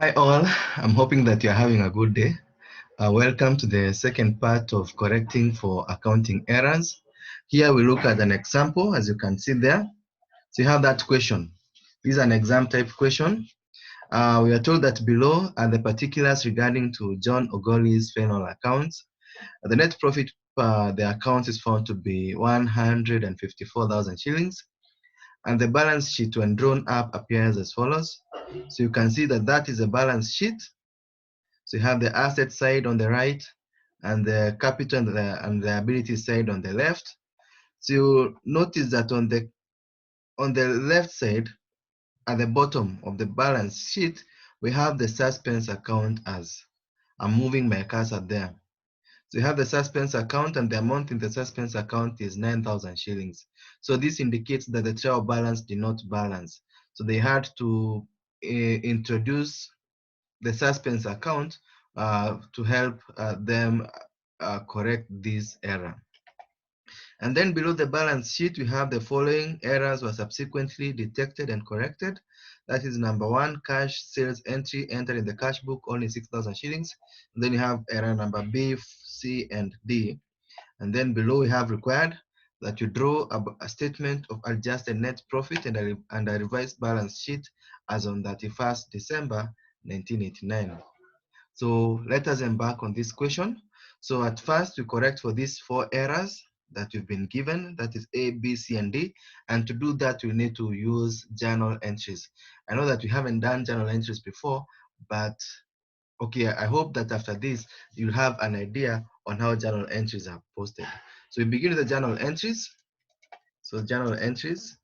Hi all, I'm hoping that you're having a good day. Welcome to the second part of correcting for accounting errors. Here we look at an example, as you can see there. So you have that question. This is an exam type question. We are told that below are the particulars regarding to John Ogoli's final accounts. The net profit per the account is found to be 154,000 shillings. And the balance sheet when drawn up appears as follows. So you can see that that is a balance sheet. So you have the asset side on the right and the capital and the liability side on the left. So you notice that on the left side, at the bottom of the balance sheet, we have the suspense account as I'm moving my cursor there. So you have the suspense account, and the amount in the suspense account is 9,000 shillings. So this indicates that the trial balance did not balance. So they had to introduce the suspense account to help them correct this error. And then below the balance sheet, we have the following errors were subsequently detected and corrected. That is number one, cash sales entry entered in the cash book only 6,000 shillings. And then you have error number B, C, and D. And then below we have required that you draw a statement of adjusted net profit and a revised balance sheet as on 31st December 1989. So let us embark on this question. So at first, we correct for these four errors that you've been given, that is A, B, C, and D. And to do that, we need to use journal entries. I know that we haven't done journal entries before, but okay, I hope that after this, you'll have an idea on how journal entries are posted. So we begin with the journal entries. So journal entries.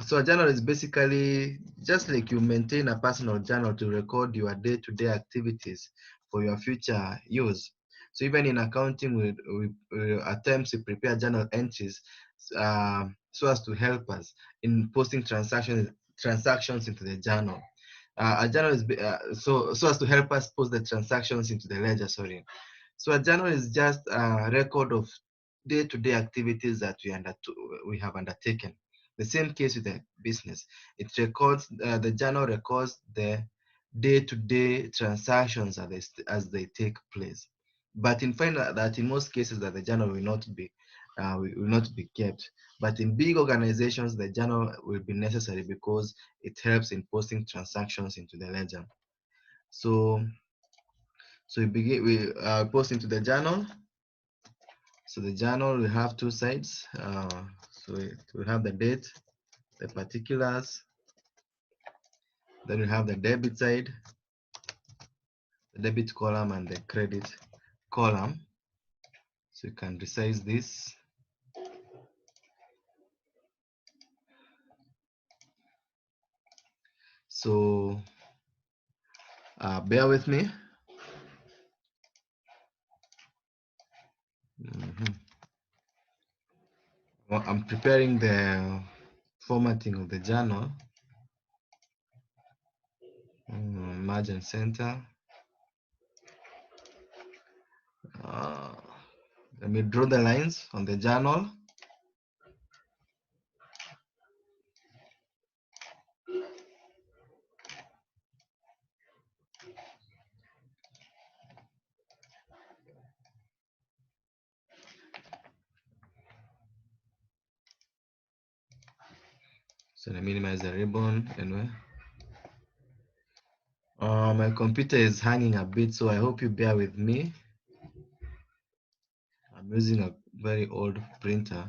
So a journal is basically just like you maintain a personal journal to record your day-to-day activities for your future use. So even in accounting, we at times we prepare journal entries so as to help us in posting transactions into the journal. A journal is so as to help us post the transactions into the ledger. Sorry. So a journal is just a record of day-to-day activities that we have undertaken. The same case with the business. It records, the journal records the day-to-day transactions as they take place. But in find that in most cases that the journal will not be kept. But in big organizations, the journal will be necessary because it helps in posting transactions into the ledger. So we post into the journal. So the journal will have two sides. So we have the date, the particulars. Then we have the debit side, the debit column, and the credit column. So you can resize this. So bear with me. Well, I'm preparing the formatting of the journal. Margin center. Let me draw the lines on the journal. So let me minimize the ribbon anyway. My computer is hanging a bit, so I hope you bear with me. I'm using a very old printer.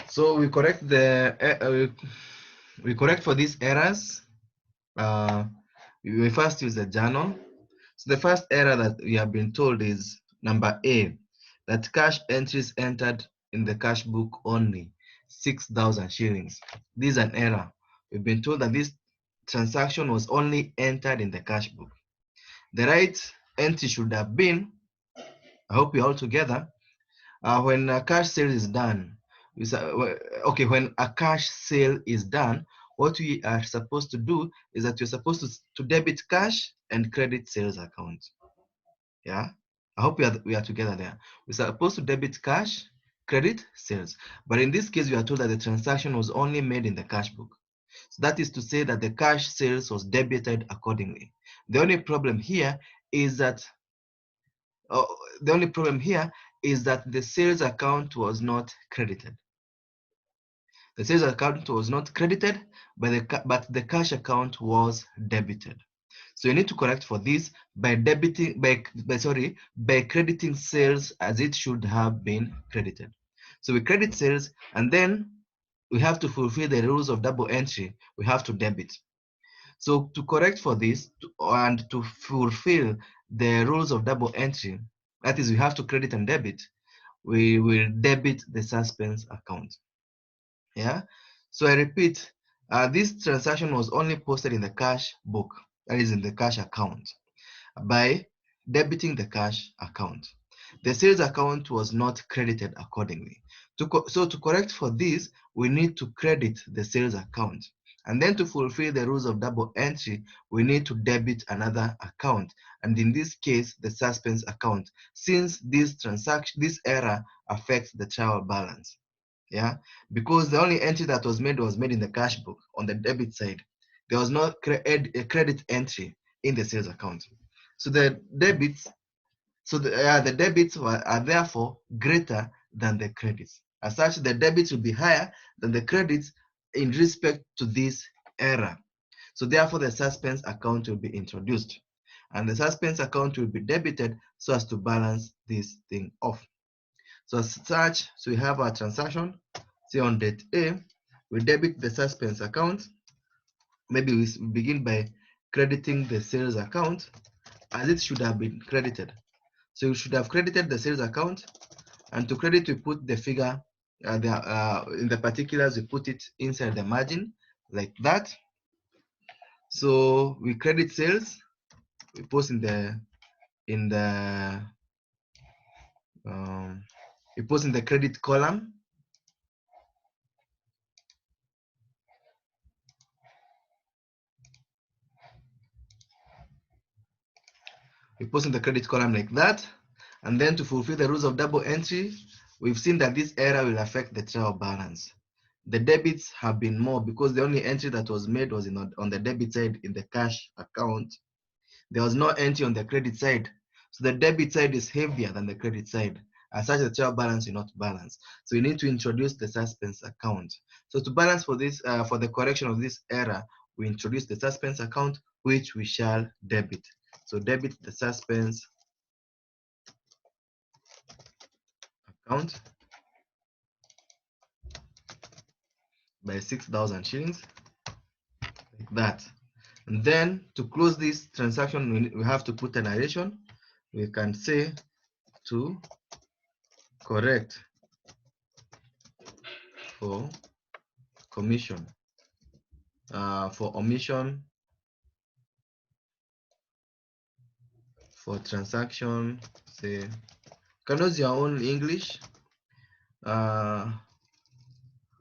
So we correct we correct for these errors. We first use the journal. So the first error that we have been told is number A, that cash entries entered in the cash book only 6,000 shillings. This is an error. We've been told that this transaction was only entered in the cash book. The right entry should have been, I hope we're all together, when a cash sale is done. When a cash sale is done, what we are supposed to do is that you're supposed to debit cash and credit sales account. Yeah, I hope we are together there. We're supposed to debit cash credit sales. But in this case, we are told that the transaction was only made in the cash book. So that is to say that the cash sales was debited accordingly. The only problem here is that the sales account was not credited. The sales account was not credited, but the cash account was debited. So you need to correct for this by crediting sales as it should have been credited. So we credit sales, and then we have to fulfill the rules of double entry. We have to debit. So to correct for this and to fulfill the rules of double entry, that is, we have to credit and debit, we will debit the suspense account. Yeah. So I repeat, this transaction was only posted in the cash book, that is in the cash account, by debiting the cash account. The sales account was not credited accordingly. So to correct for this, we need to credit the sales account. And then to fulfill the rules of double entry, we need to debit another account. And in this case, the suspense account, since this error affects the trial balance. Yeah, because the only entry that was made in the cash book on the debit side. There was no a credit entry in the sales account. So the debits, the debits are therefore greater than the credits. As such, the debits will be higher than the credits in respect to this error. So therefore, the suspense account will be introduced, and the suspense account will be debited so as to balance this thing off. So as such, so we have our transaction. Say on date A, we debit the suspense account. Maybe we begin by crediting the sales account as it should have been credited. So you should have credited the sales account, and to credit, we put the figure in the particulars, we put it inside the margin like that. So we credit sales, we post in the credit column. We post in the credit column like that. And then to fulfill the rules of double entry, we've seen that this error will affect the trial balance. The debits have been more because the only entry that was made was on the debit side in the cash account. There was no entry on the credit side. So the debit side is heavier than the credit side. As such, the trial balance will not balance. So you need to introduce the suspense account. So to balance for this, for the correction of this error, we introduce the suspense account, which we shall debit. So debit the suspense account by 6,000 shillings, like that. And then to close this transaction, we have to put a narration. We can say to correct for commission, for omission, for transaction, say, you can use your own English,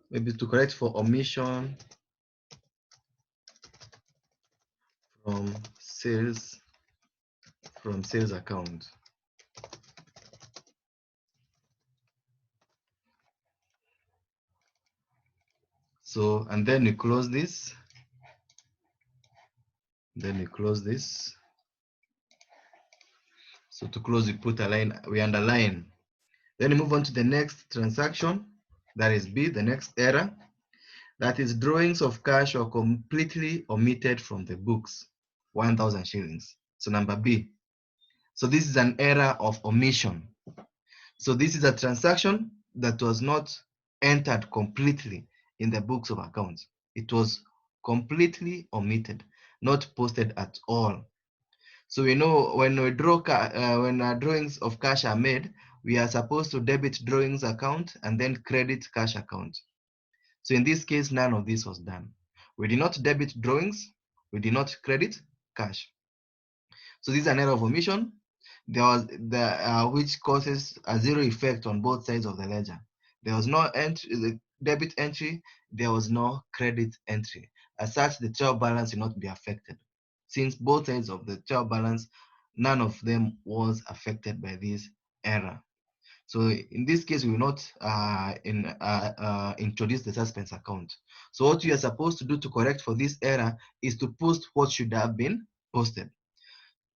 maybe to correct for omission from sales account. So, and then we close this. Then we close this. So to close, we put a line, we underline. Then we move on to the next transaction, that is B, the next error. That is drawings of cash are completely omitted from the books, 1,000 shillings. So number B. So this is an error of omission. So this is a transaction that was not entered completely in the books of accounts. It was completely omitted, not posted at all. So we know when we draw, when our drawings of cash are made, we are supposed to debit drawings account and then credit cash account. So in this case, none of this was done. We did not debit drawings, we did not credit cash. So this is an error of omission. There was which causes a zero effect on both sides of the ledger. There was no entry, the debit entry, there was no credit entry. As such, the trial balance will not be affected. Since both sides of the trial balance, none of them was affected by this error. So in this case, we will not introduce the suspense account. So what you are supposed to do to correct for this error is to post what should have been posted.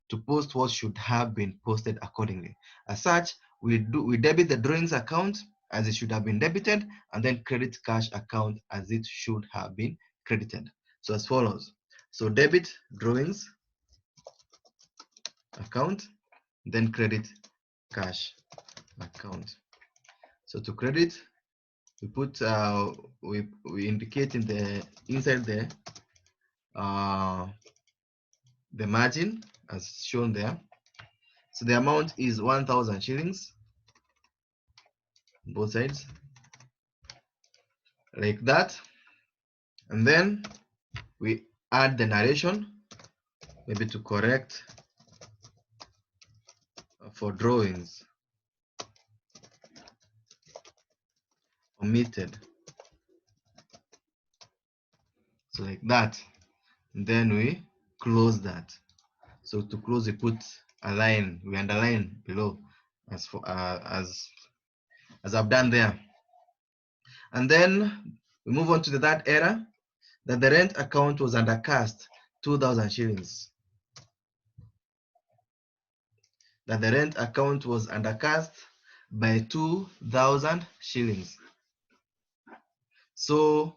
To post what should have been posted accordingly. As such, we debit the drawings account as it should have been debited, and then credit cash account as it should have been credited. So as follows. So debit drawings account, then credit cash account. So to credit, we put we indicate in the inside there the margin as shown there. So the amount is 1,000 shillings, both sides, like that. And then we add the narration, maybe to correct for drawings omitted. So like that. And then we close that. So to close, we put a line, we underline below as for as I've done there. And then we move on to the third error, that the rent account was undercast 2,000 shillings. That the rent account was undercast by 2,000 shillings. So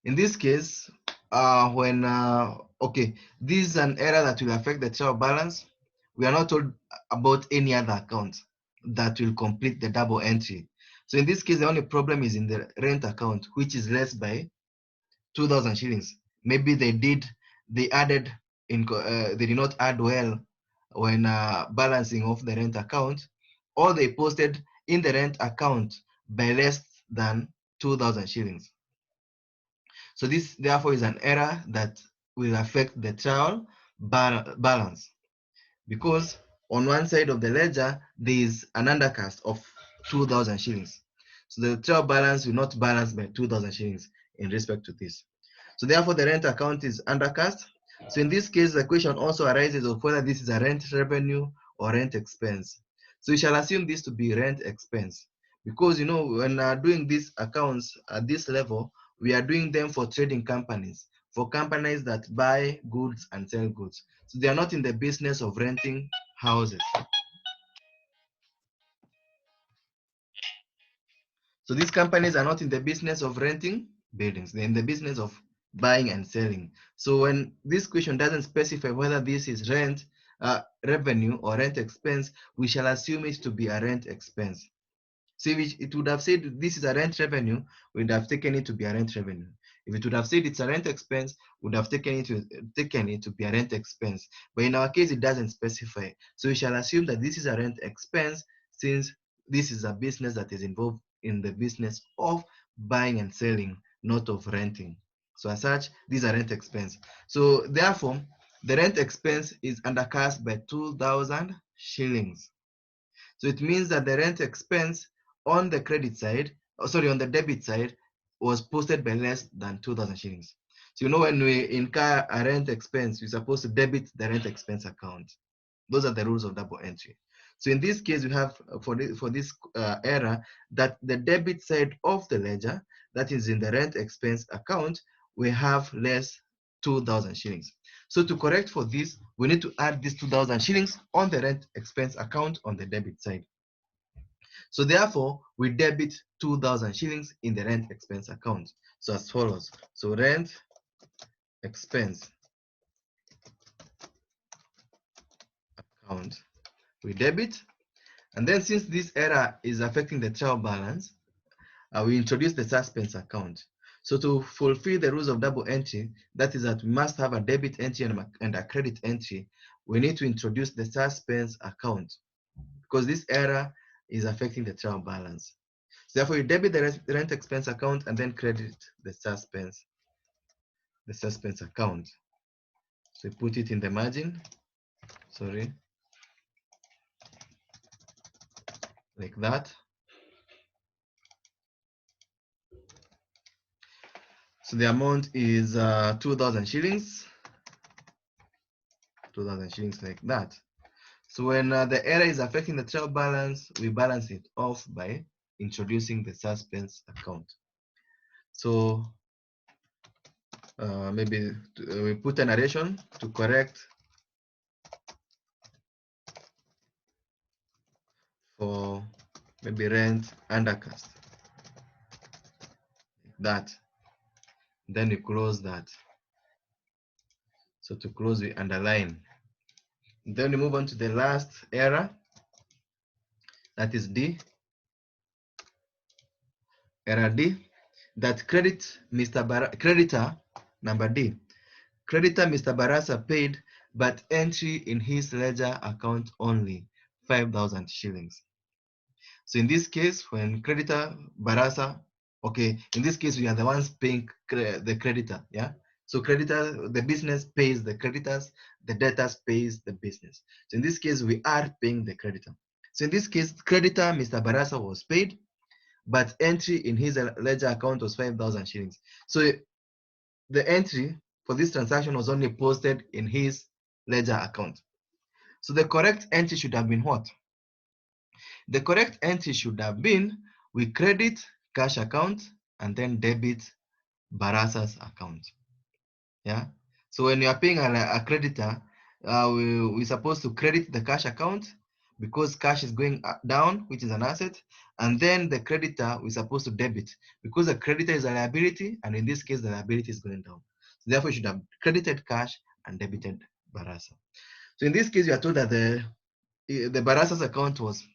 in this case, okay, this is an error that will affect the trial balance. We are not told about any other account that will complete the double entry. So in this case, the only problem is in the rent account, which is less by 2,000 shillings. Maybe they did not add well when balancing off the rent account, or they posted in the rent account by less than 2,000 shillings. So this therefore is an error that will affect the trial balance, because on one side of the ledger there is an undercast of 2,000 shillings. So the trial balance will not balance by 2,000 shillings in respect to this. So therefore the rent account is undercast. So in this case, the question also arises of whether this is a rent revenue or rent expense. So we shall assume this to be rent expense, because when doing these accounts at this level, we are doing them for trading companies, for companies that buy goods and sell goods. So they are not in the business of renting houses. So these companies are not in the business of renting buildings. They're in the business of buying and selling. So when this question doesn't specify whether this is rent revenue or rent expense, we shall assume it to be a rent expense. So if it would have said this is a rent revenue, we'd have taken it to be a rent revenue. If it would have said it's a rent expense, we'd have taken it to be a rent expense. But in our case, it doesn't specify. So we shall assume that this is a rent expense, since this is a business that is involved in the business of buying and selling, not of renting. So as such, these are rent expense. So therefore, the rent expense is undercast by 2,000 shillings. So it means that the rent expense on the credit side, on the debit side, was posted by less than 2,000 shillings. So when we incur a rent expense, we're supposed to debit the rent expense account. Those are the rules of double entry. So in this case, we have for this error that the debit side of the ledger, that is in the rent expense account, we have less 2,000 shillings. So to correct for this, we need to add this 2,000 shillings on the rent expense account on the debit side. So therefore, we debit 2,000 shillings in the rent expense account. So as follows. So rent expense account, we debit. And then since this error is affecting the trial balance, we introduce the suspense account. So to fulfill the rules of double entry, that is that we must have a debit entry and a credit entry, we need to introduce the suspense account, because this error is affecting the trial balance. So therefore, you debit the rent expense account and then credit the suspense account. So you put it in the margin, like that. So the amount is 2,000 shillings, 2,000 shillings like that. So when the error is affecting the trial balance, we balance it off by introducing the suspense account. So maybe we put a narration to correct for maybe rent undercast. That. Then we close that. So to close, we underline. Then we move on to the last error. That is D. Error D. That creditor number D. Creditor Mr. Barasa paid, but entry in his ledger account only 5,000 shillings. So in this case, when creditor Barasa, okay, in this case, we are the ones paying the creditor, yeah? So creditor, the business pays the creditors, the debtors pays the business. So in this case, we are paying the creditor. So in this case, creditor Mr. Barasa was paid, but entry in his ledger account was 5,000 shillings. So the entry for this transaction was only posted in his ledger account. So the correct entry should have been what? The correct entry should have been we credit cash account and then debit Barasa's account. Yeah. So when you are paying a creditor, we're supposed to credit the cash account because cash is going down, which is an asset, and then the creditor we're supposed to debit because the creditor is a liability, and in this case the liability is going down. So therefore, you should have credited cash and debited Barasa. So in this case, you are told that the Barasa's account was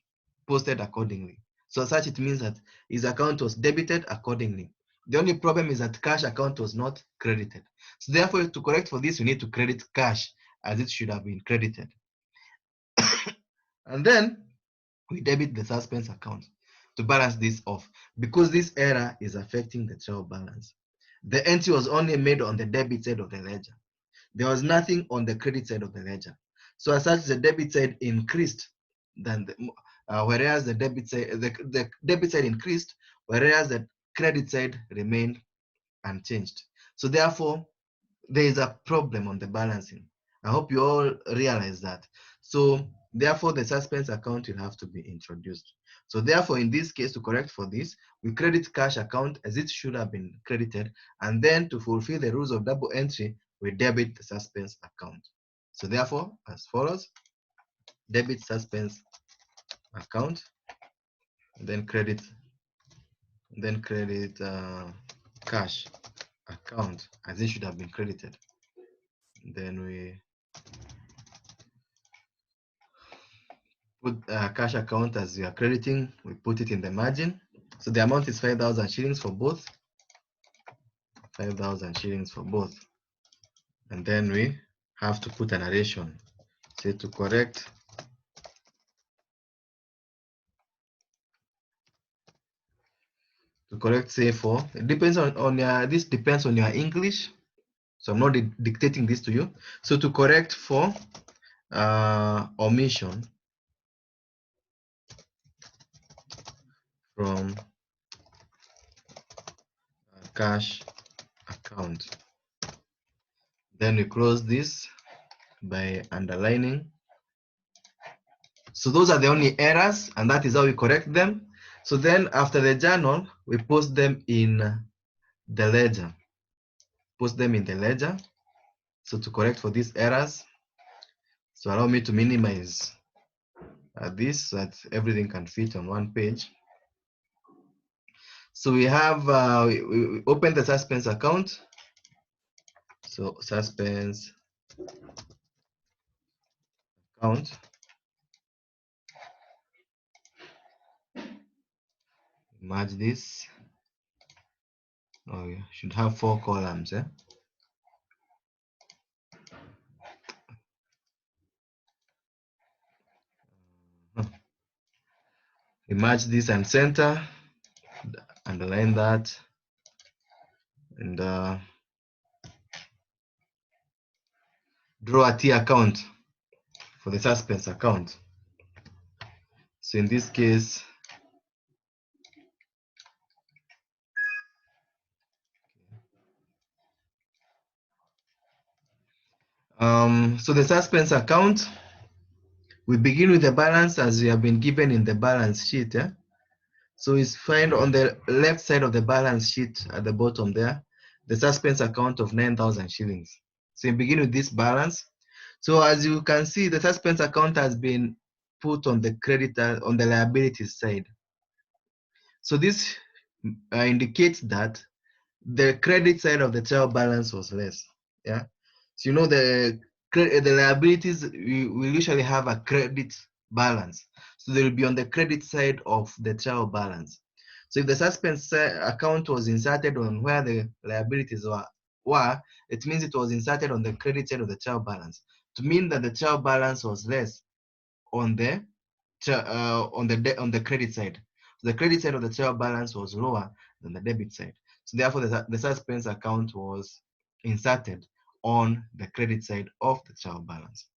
posted accordingly. So as such, it means that his account was debited accordingly. The only problem is that cash account was not credited. So therefore, to correct for this, we need to credit cash as it should have been credited. And then we debit the suspense account to balance this off because this error is affecting the trial balance. The entry was only made on the debit side of the ledger. There was nothing on the credit side of the ledger. So as such, the debit side increased than whereas the debit side increased, whereas the credit side remained unchanged. So therefore, there is a problem on the balancing. I hope you all realize that. So therefore, the suspense account will have to be introduced. So therefore, in this case, to correct for this, we credit cash account as it should have been credited, and then to fulfill the rules of double entry, we debit the suspense account. So therefore, as follows: debit suspense account, then credit cash account as it should have been credited. Then we put cash account as we are crediting, we put it in the margin. So the amount is 5,000 shillings for both. 5,000 shillings for both. And then we have to put a narration. Say to correct say for, it depends on your, this depends on your English. So I'm not dictating this to you. So to correct for omission from cash account. Then we close this by underlining. So those are the only errors, and that is how we correct them. So then after the journal, we post them in the ledger. Post them in the ledger. So to correct for these errors, so allow me to minimize this so that everything can fit on one page. So we have, we open the suspense account. So suspense account. Merge this. Oh, you should have 4 columns. Eh? We merge this and center. Underline that. And draw a T account for the suspense account. So in this case, so the suspense account We begin with the balance as we have been given in the balance sheet. So it's find on the left side of the balance sheet at the bottom there, the suspense account of 9,000 shillings. So you begin with this balance. So as you can see, the suspense account has been put on the creditor on the liabilities side. So this indicates that the credit side of the trial balance was less. Yeah. So you know the liabilities we usually have a credit balance. So they will be on the credit side of the trial balance. So if the suspense account was inserted on where the liabilities were, it means it was inserted on the credit side of the trial balance. To mean that the trial balance was less on the on the credit side. So the credit side of the trial balance was lower than the debit side. So therefore, the suspense account was inserted on the credit side of the trial balance.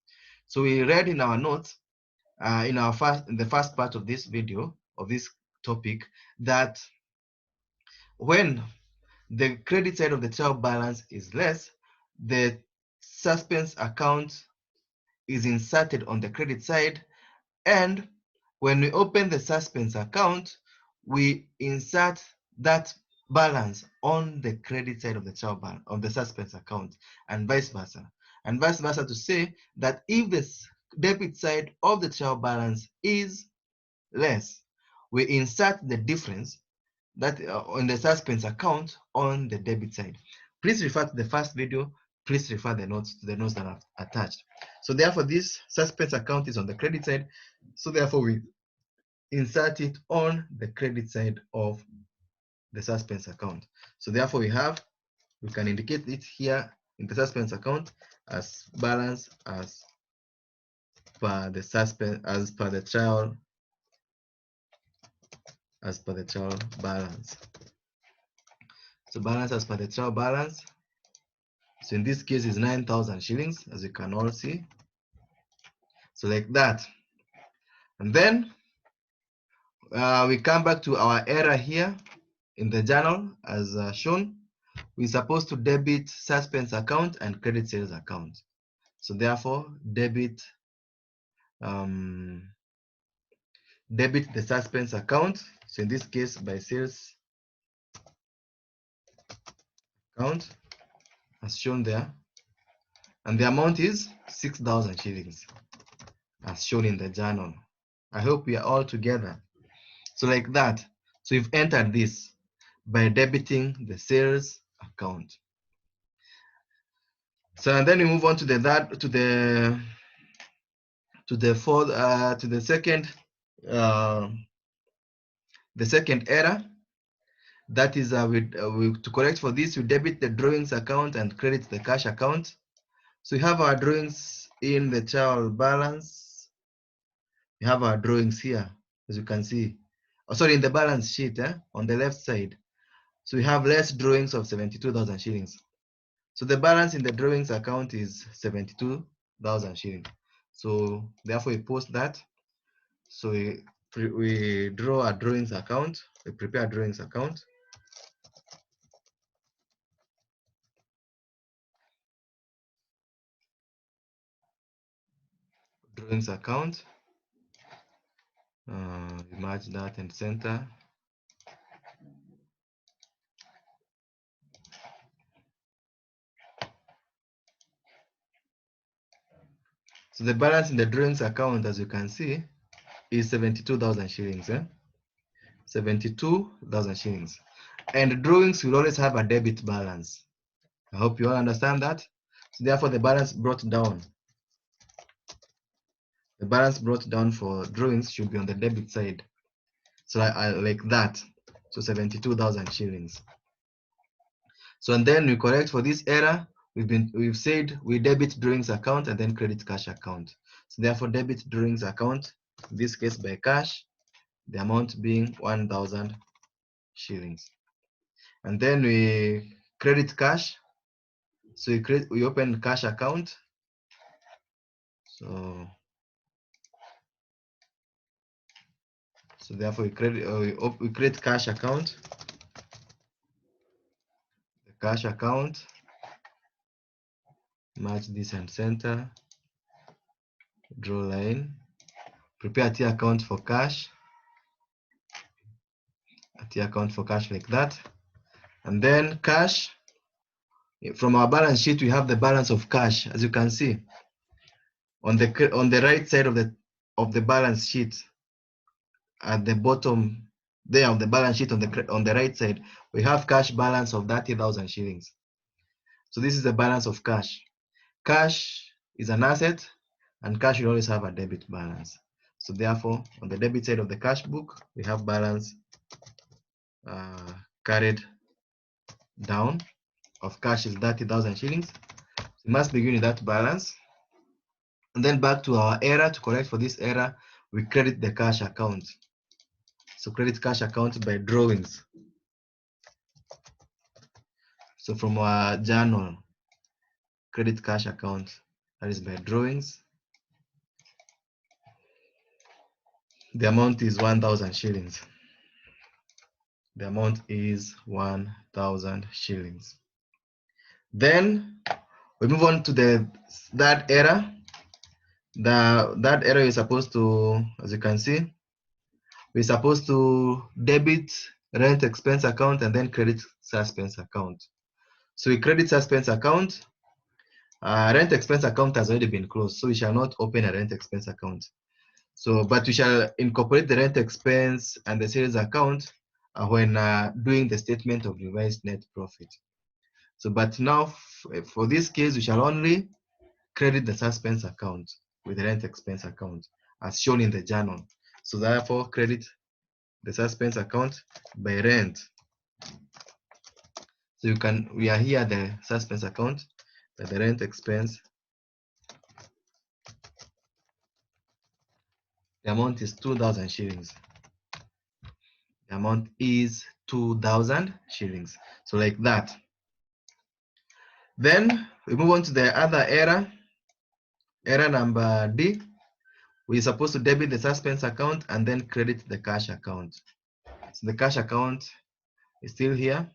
So we read in our notes in the first part of this video of this topic that when the credit side of the trial balance is less, the suspense account is inserted on the credit side, and when we open the suspense account, we insert that balance on the credit side of the trial balance of the suspense account, and vice versa. And vice versa to say that if the debit side of the trial balance is less, we insert the difference that on the suspense account on the debit side. Please refer to the first video. Please refer the notes to the notes that are attached. So therefore, this suspense account is on the credit side. So therefore, we insert it on the credit side of the suspense account. So therefore, we can indicate it here in the suspense account as balance as per the suspense as per the trial balance. So balance as per the trial balance. So in this case is 9,000 shillings, as you can all see. So like that. And then we come back to our error here in the journal as shown. We're supposed to debit suspense account and credit sales account. So therefore, debit the suspense account. So in this case, by sales account, as shown there, and the amount is 6,000 shillings, as shown in the journal. I hope we are all together. So like that. So you've entered this by debiting the sales account. So and then we move on to the second error. That is to correct for this, we debit the drawings account and credit the cash account. So we have our drawings in the trial balance. We have our drawings here, as you can see. Oh, sorry, in the balance sheet on the left side. So we have less drawings of 72,000 shillings. So the balance in the drawings account is 72,000 shillings. So therefore we post that. So we draw a drawings account, we prepare a drawings account. Drawings account, merge that and center. So the balance in the drawings account, as you can see, is 72,000 shillings. 72,000 shillings. And drawings will always have a debit balance. I hope you all understand that. So therefore, the balance brought down. The balance brought down for drawings should be on the debit side. So like that. So 72,000 shillings. So and then we correct for this error. We've said we debit drawings account and then credit cash account. So therefore, debit drawings account, in this case by cash, the amount being 1,000 shillings. And then we credit cash. So we open cash account. So therefore we create cash account. The cash account, match this and center, draw line. prepare a T account for cash, a T account for cash like that. And then cash, from our balance sheet, we have the balance of cash, as you can see. On the right side of the balance sheet, at the bottom there of the balance sheet on the right side, we have cash balance of 30,000 shillings. So this is the balance of cash. Cash is an asset, and cash will always have a debit balance. So therefore, on the debit side of the cash book, we have balance carried down of cash is 30,000 shillings. We must begin with that balance. And then back to our error. To correct for this error, we credit the cash account. So credit cash account by drawings. So from our journal, credit cash account, that is by drawings. The amount is 1,000 shillings. The amount is 1,000 shillings. Then we move on to that error. That error is supposed to, as you can see, we're supposed to debit rent expense account and then credit suspense account. So we credit suspense account. Rent expense account has already been closed, so we shall not open a rent expense account. So, but we shall incorporate the rent expense and the sales account when doing the statement of revised net profit. So, but now for this case, we shall only credit the suspense account with the rent expense account as shown in the journal. So therefore, credit the suspense account by rent. So we are here the suspense account by the rent expense. The amount is 2,000 shillings. The amount is 2,000 shillings. So like that. Then we move on to the other error. Error number D. We're supposed to debit the suspense account and then credit the cash account. So the cash account is still here.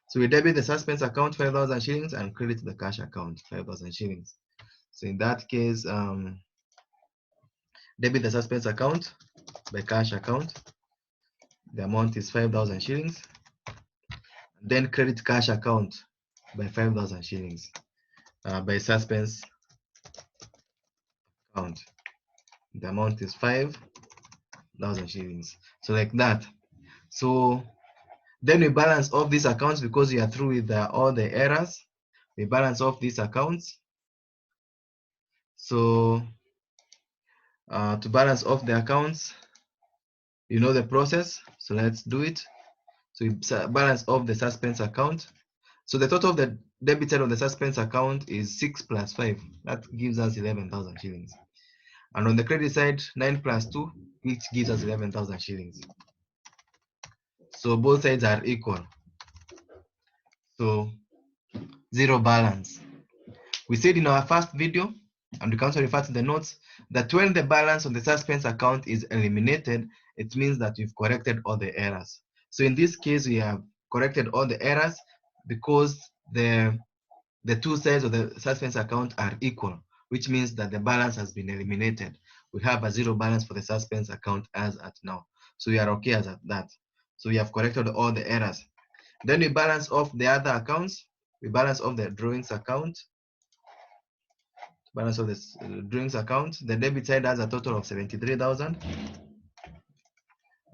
So we debit the suspense account 5,000 shillings and credit the cash account 5,000 shillings. So in that case, debit the suspense account by cash account. The amount is 5,000 shillings. Then credit cash account by 5,000 shillings by suspense account. The amount is 5,000 shillings. So like that. So then we balance off these accounts because we are through with all the errors. We balance off these accounts. So to balance off the accounts, you know the process. So let's do it. So we balance off the suspense account. So the total of the debit side of the suspense account is 6 plus 5. That gives us 11,000 shillings. And on the credit side, 9 plus 2, which gives us 11,000 shillings. So both sides are equal. So zero balance. We said in our first video, and we can also refer to the notes, that when the balance on the suspense account is eliminated, it means that we've corrected all the errors. So in this case, we have corrected all the errors because the two sides of the suspense account are equal, which means that the balance has been eliminated. We have a zero balance for the suspense account as at now. So we are okay as at that. So we have corrected all the errors. Then we balance off the other accounts. We balance off the drawings account. Balance of the drawings account. The debit side has a total of 73,000.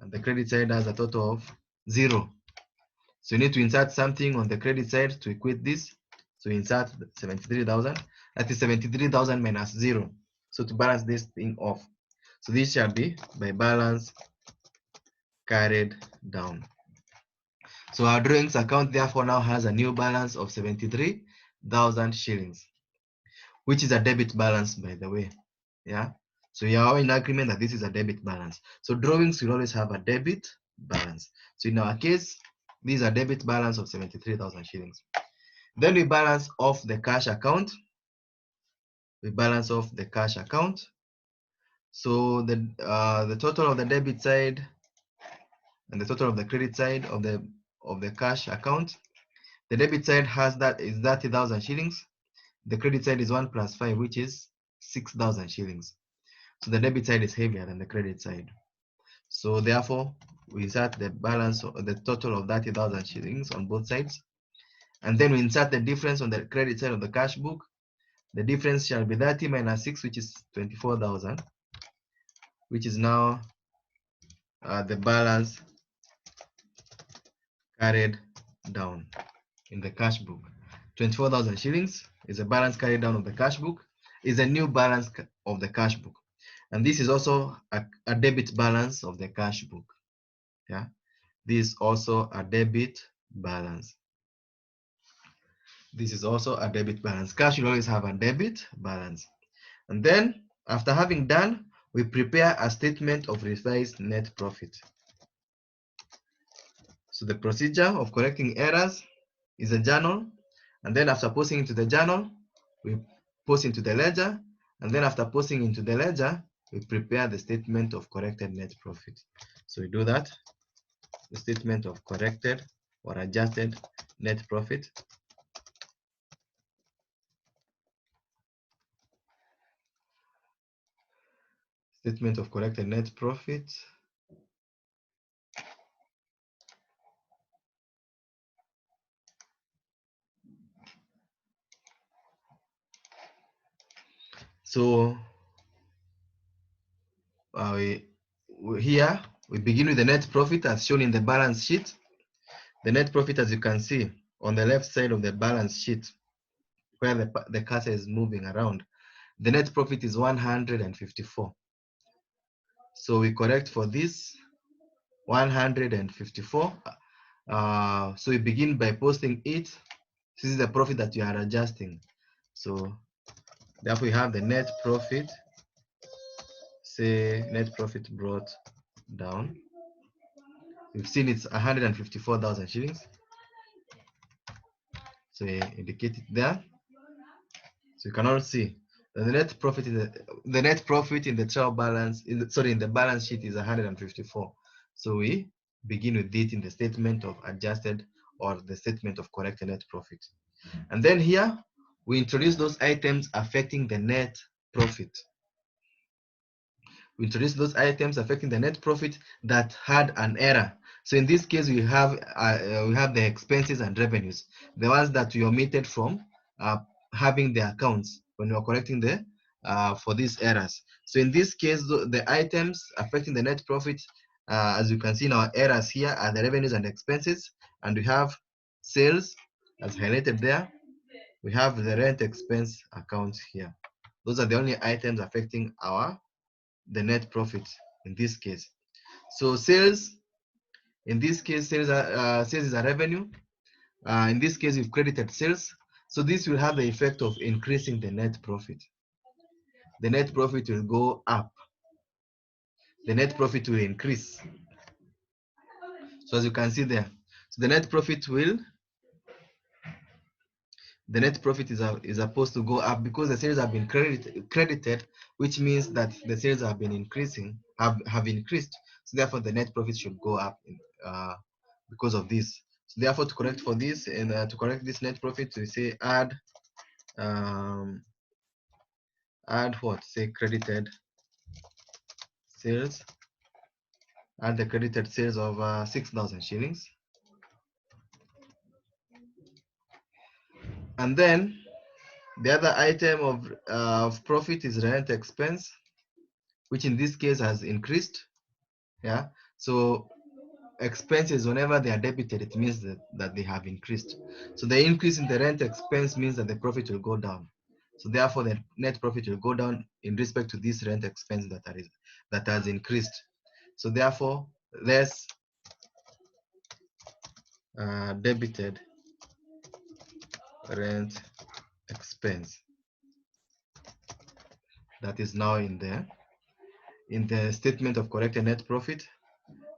And the credit side has a total of 0. So you need to insert something on the credit side to equate this. So insert 73,000. That is 73,000 minus 0. So to balance this thing off. So this shall be by balance carried down. So our drawings account therefore now has a new balance of 73,000 shillings, which is a debit balance, by the way. Yeah. So you are all in agreement that this is a debit balance. So drawings will always have a debit balance. So in our case, this is a debit balance of 73,000 shillings. Then we balance off the cash account. We balance off the cash account. So the total of the debit side and the total of the credit side of the cash account. The debit side is 30,000 shillings. The credit side is 1 plus 5, which is 6,000 shillings. So the debit side is heavier than the credit side. So therefore, we insert the balance of the total of 30,000 shillings on both sides. And then we insert the difference on the credit side of the cash book. The difference shall be 30 minus 6, which is 24,000, which is now the balance carried down in the cash book. 24,000 shillings is a balance carried down of the cash book, is a new balance of the cash book. And this is also a debit balance of the cash book. Yeah, this is also a debit balance. This is also a debit balance. Cash will always have a debit balance. And then after having done, we prepare a statement of revised net profit. So the procedure of correcting errors is a journal, and then after posting into the journal, we post into the ledger, and then after posting into the ledger, we prepare the statement of corrected net profit. So we do that, the statement of corrected or adjusted net profit. Statement of corrected net profit. So here we begin with the net profit as shown in the balance sheet. The net profit, as you can see on the left side of the balance sheet, where the cursor is moving around, the net profit is 154. So we correct for this 154. So we begin by posting it. This is the profit that you are adjusting. So therefore we have the net profit, say net profit brought down. We've seen it's 154,000 shillings. So we indicate it there. So you can all see that the net profit in the trial balance, in the balance sheet is 154. So we begin with it in the statement of adjusted or the statement of corrected net profit. And then here we introduce those items affecting the net profit. We introduce those items affecting the net profit that had an error. So in this case, we have the expenses and revenues, the ones that we omitted from having the accounts when we are correcting the for these errors. So in this case, the items affecting the net profit, as you can see in our errors here, are the revenues and expenses, and we have sales as highlighted there. We have the rent expense account here. Those are the only items affecting the net profit in this case. So sales, in this case, sales is a revenue. In this case, we've credited sales. So this will have the effect of increasing the net profit. The net profit will go up. The net profit will increase. So as you can see there, so the net profit is supposed to go up because the sales have been credited, which means that the sales have been increasing, have increased. So therefore, the net profit should go up because of this. So therefore, to correct for this and to correct this net profit, we say add what? Say credited sales. Add the credited sales of 6,000 shillings. And then the other item of profit is rent expense, which in this case has increased. Yeah. So expenses, whenever they are debited, it means that they have increased. So the increase in the rent expense means that the profit will go down. So therefore, the net profit will go down in respect to this rent expense that has increased. So therefore, less debited rent expense that is now in the statement of corrected net profit.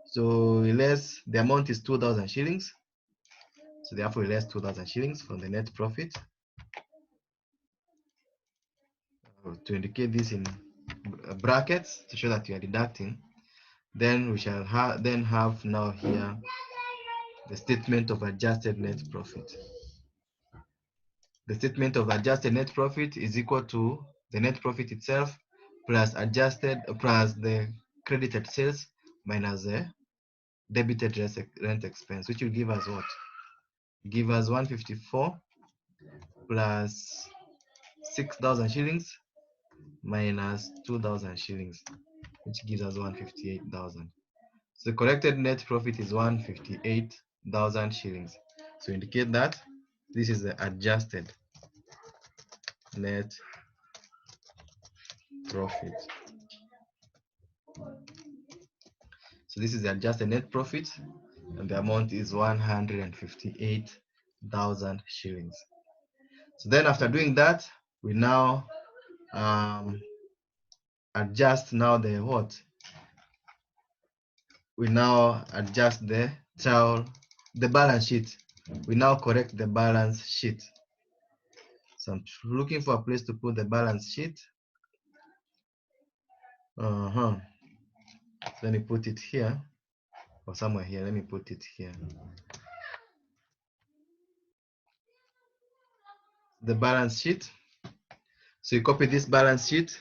So less, the amount is 2,000 shillings. So therefore, less 2,000 shillings from the net profit. To indicate this in brackets to show that you are deducting, then we shall have now here the statement of adjusted net profit. The statement of adjusted net profit is equal to the net profit itself plus adjusted plus the credited sales minus the debited rent expense, which will give us what? Give us 154 plus 6,000 shillings minus 2,000 shillings, which gives us 158,000. So the corrected net profit is 158,000 shillings. So indicate that this is the adjusted net profit. So this is the adjusted net profit, and the amount is 158,000 shillings. So then after doing that, we now adjust now the what? We now adjust the balance sheet. We now correct the balance sheet. So I'm looking for a place to put the balance sheet. Let me put it here or somewhere here. Let me put it here. The balance sheet. So you copy this balance sheet.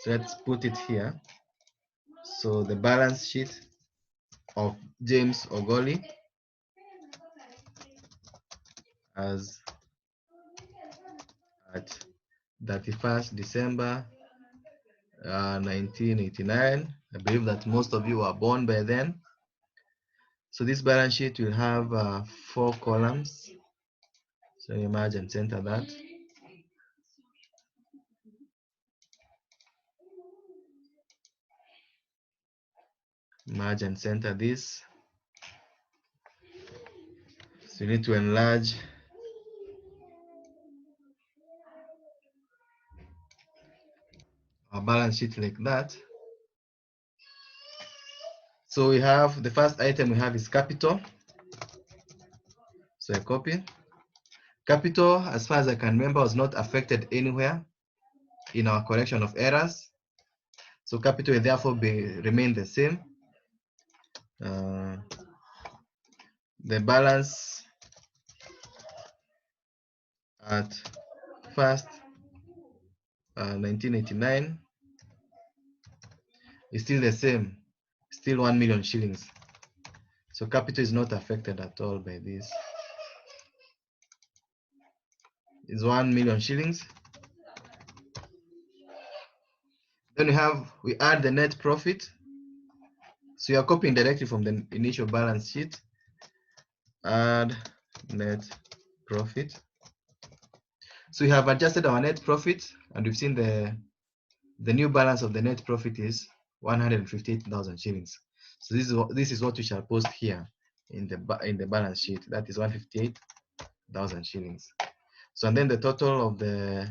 So let's put it here. So the balance sheet of James Ogoli as at 31st December 1989. I believe that most of you were born by then. So this balance sheet will have 4 columns. So merge and center that. Merge and center this. So you need to enlarge our balance sheet like that. So we have the first item we have is capital. So I copy. Capital, as far as I can remember, was not affected anywhere in our correction of errors. So capital will therefore remain the same. The balance at first 1989 is still the same, still 1 million shillings. So capital is not affected at all by this. It's 1 million shillings. Then we add the net profit. So you are copying directly from the initial balance sheet. Add net profit. So we have adjusted our net profit, and we've seen the new balance of the net profit is 158,000 shillings. So this is what we shall post here in the balance sheet. That is 158,000 shillings. So and then the total of the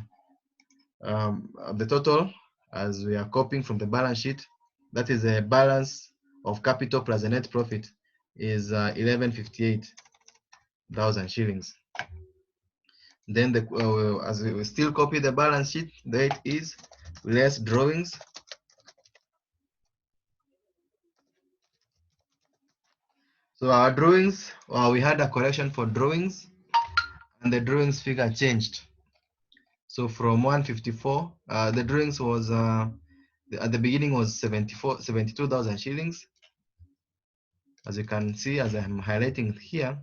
total, as we are copying from the balance sheet, that is the balance of capital plus the net profit is 1158,000 shillings. Then as we still copy the balance sheet, there it is, less drawings. So our drawings, we had a correction for drawings, and the drawings figure changed. So from 154, the drawings was at the beginning was 72,000 shillings. As you can see, as I'm highlighting here,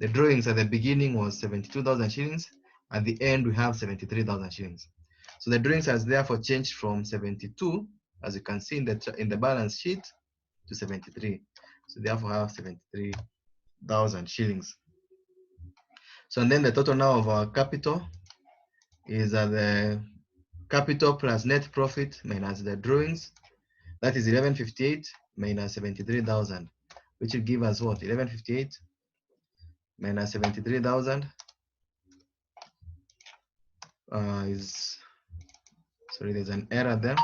the drawings at the beginning was 72,000 shillings. At the end, we have 73,000 shillings. So the drawings has therefore changed from 72, as you can see in the balance sheet, to 73. So therefore, have 73,000 shillings. So and then the total now of our capital is the capital plus net profit minus the drawings. That is 1158 minus 73,000, which will give us what? 1158 minus 73,000 is, sorry, there's an error there.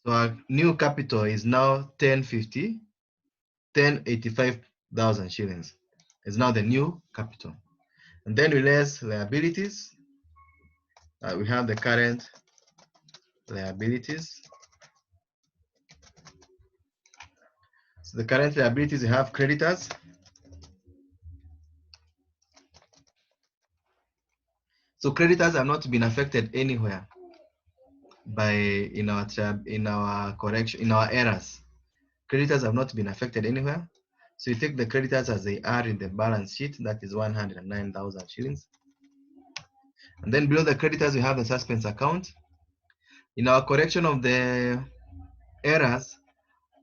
So our new capital is now 1085,000 shillings. It's now the new capital. And then we less liabilities. We have the current liabilities. So the current liabilities, we have creditors. So creditors have not been affected anywhere. by in our correction, in our errors. Creditors have not been affected anywhere. So you take the creditors as they are in the balance sheet, that is 109,000 shillings. And then below the creditors, we have the suspense account. In our correction of the errors,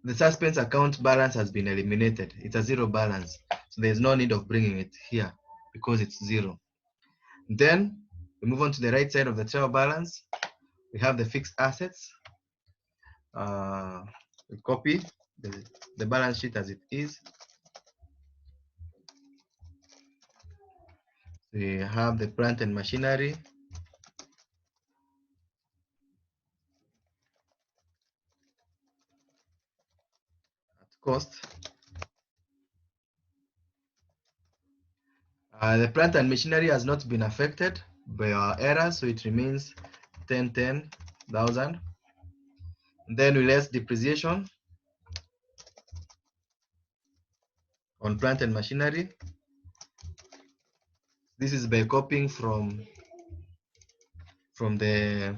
the suspense account balance has been eliminated. It's a zero balance. So there's no need of bringing it here because it's zero. Then we move on to the right side of the trial balance. We have the fixed assets. We copy the balance sheet as it is. We have the plant and machinery. At cost. The plant and machinery has not been affected by our error, so it remains 10,000. Then we less depreciation on plant and machinery. This is by copying from the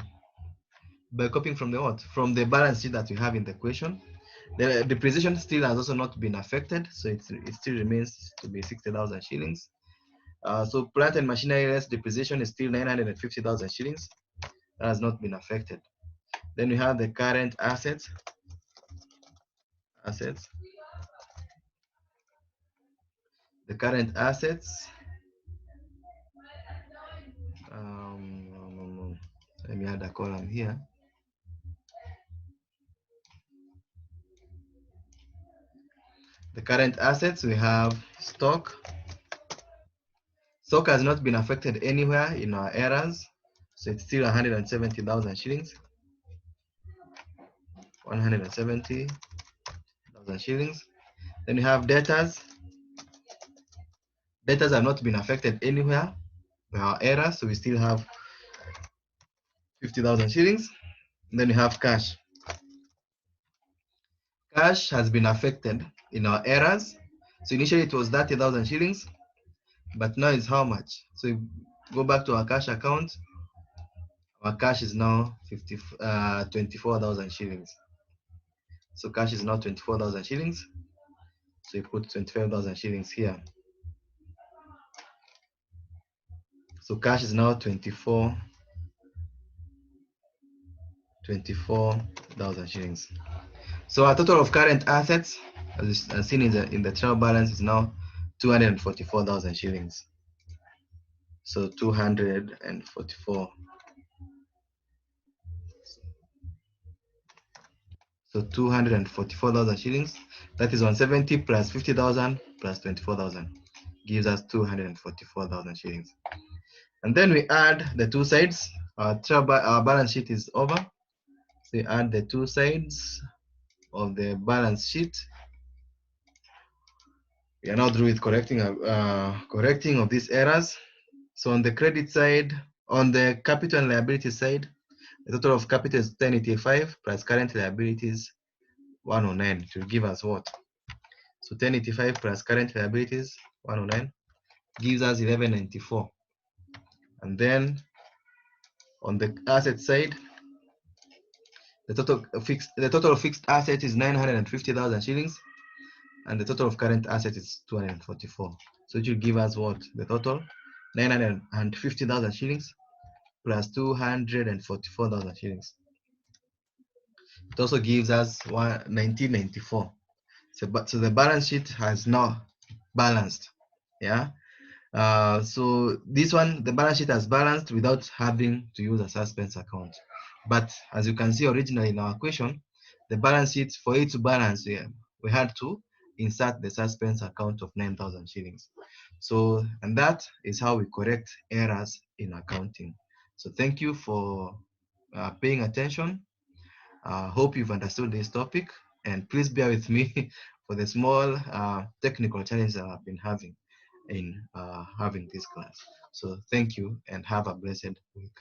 what? From the balance sheet that we have in the question. The depreciation still has also not been affected, so it still remains to be 60,000 shillings. So plant and machinery less depreciation is still 950,000 shillings. That has not been affected. Then we have the current assets. The current assets. Let me add a column here. The current assets, we have stock. Stock has not been affected anywhere in our errors, so it's still 170,000 shillings. 170,000 shillings. Then we have debtors. Debtors have not been affected anywhere by our errors, so we still have 50,000 shillings. And then we have cash. Cash has been affected in our errors. So initially it was 30,000 shillings, but now it's how much? So we go back to our cash account. Our cash is now 24,000 shillings. So cash is now 24,000 shillings. So you put 25,000 shillings here. So cash is now 24,000 shillings. So our total of current assets, as seen in the trial balance, is now 244,000 shillings. So 244. So 244,000 shillings. That is 170 plus 50,000 plus 24,000 gives us 244,000 shillings. And then we add the two sides. Our balance sheet is over. So we add the two sides of the balance sheet. We are now through with correcting of these errors. So on the credit side, on the capital and liability side, the total of capital is 1085 plus current liabilities 109. It will give us what? So 1085 plus current liabilities 109 gives us 1194. And then on the asset side, the total of fixed asset is 950,000 shillings, and the total of current asset is 244. So it will give us what? The total 950,000 shillings plus 244,000 shillings. It also gives us 1994. So the balance sheet has now balanced. Yeah. So this one, the balance sheet has balanced without having to use a suspense account. But as you can see originally in our question, the balance sheet, for it to balance, we had to insert the suspense account of 9,000 shillings. So, and that is how we correct errors in accounting. So thank you for paying attention. Hope you've understood this topic, and please bear with me for the small technical challenges I've been having in having this class. So thank you and have a blessed week.